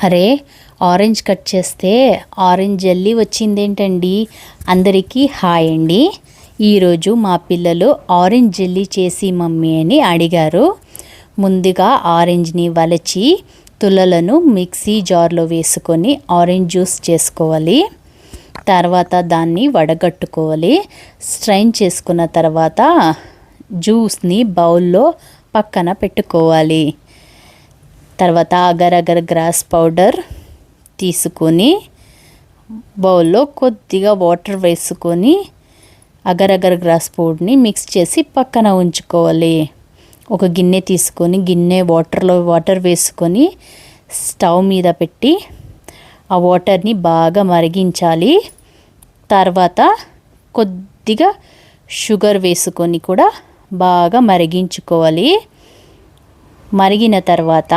అరే, orange cut చేస్తే orange jelly వచ్చిందేంటండి? అందరికీ హాయ్ అండి. ఈరోజు మా పిల్లలు ఆరెంజ్ జెల్లీ చేసి మమ్మీ అని అడిగారు. ముందుగా ఆరెంజ్ని వలచి తులలను మిక్సీ జార్లో వేసుకొని ఆరెంజ్ జ్యూస్ చేసుకోవాలి. తర్వాత దాన్ని వడగట్టుకోవాలి. స్ట్రైన్ చేసుకున్న తర్వాత జ్యూస్ని బౌల్లో పక్కన పెట్టుకోవాలి. తర్వాత అగర్ అగర్ గ్రాస్ పౌడర్ తీసుకొని బౌల్లో కొద్దిగా వాటర్ వేసుకొని అగర్ అగర్ గ్రాస్ పౌడర్ని మిక్స్ చేసి పక్కన ఉంచుకోవాలి. ఒక గిన్నె తీసుకొని వాటర్ వేసుకొని స్టవ్ మీద పెట్టి ఆ వాటర్ని బాగా మరిగించాలి. తర్వాత కొద్దిగా షుగర్ వేసుకొని కూడా బాగా మరిగించుకోవాలి. మరిగిన తర్వాత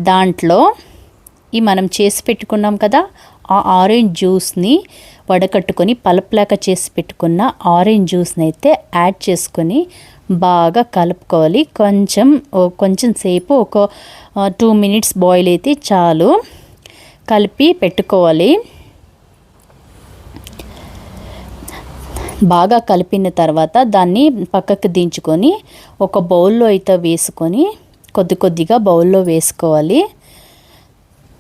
దాంట్లో మనం చేసి పెట్టుకున్నాం కదా, ఆ ఆరెంజ్ జ్యూస్ని వడకట్టుకొని పల్ప్లాగా చేసి పెట్టుకున్న ఆరెంజ్ జ్యూస్ని అయితే యాడ్ చేసుకొని బాగా కలుపుకోవాలి. కొంచెం సేపు ఒక 2 minutes బాయిల్ అయితే చాలు. కలిపి పెట్టుకోవాలి. బాగా కలిపిన తర్వాత దాన్ని పక్కకు దించుకొని ఒక బౌల్లో అయితే వేసుకొని కొద్దిగా బౌల్లో వేసుకోవాలి.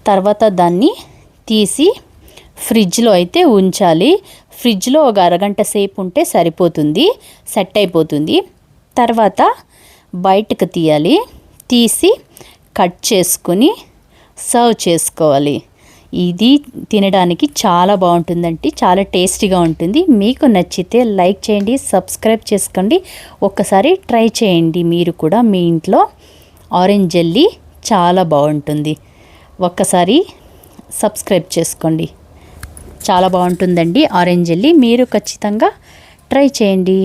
తర్వాత దాన్ని తీసి ఫ్రిడ్జ్లో అయితే ఉంచాలి. ఫ్రిడ్జ్లో ఒక అరగంట సేపు ఉంటే సరిపోతుంది, సెట్ అయిపోతుంది. తర్వాత బయటకు తీసి కట్ చేసుకొని సర్వ్ చేసుకోవాలి. ఇది తినడానికి చాలా బాగుంటుందండి, చాలా టేస్టీగా ఉంటుంది. మీకు నచ్చితే లైక్ చేయండి, సబ్స్క్రైబ్ చేసుకోండి. ఒక్కసారి ట్రై చేయండి మీరు కూడా మీ ఇంట్లో. ఆరెంజ్ జెల్లీ చాలా బాగుంటుంది. ఒక్కసారి సబ్స్క్రైబ్ చేసుకోండి. చాలా బాగుంటుందండి ఆరెంజ్ జెల్లీ. మీరు ఖచ్చితంగా ట్రై చేయండి.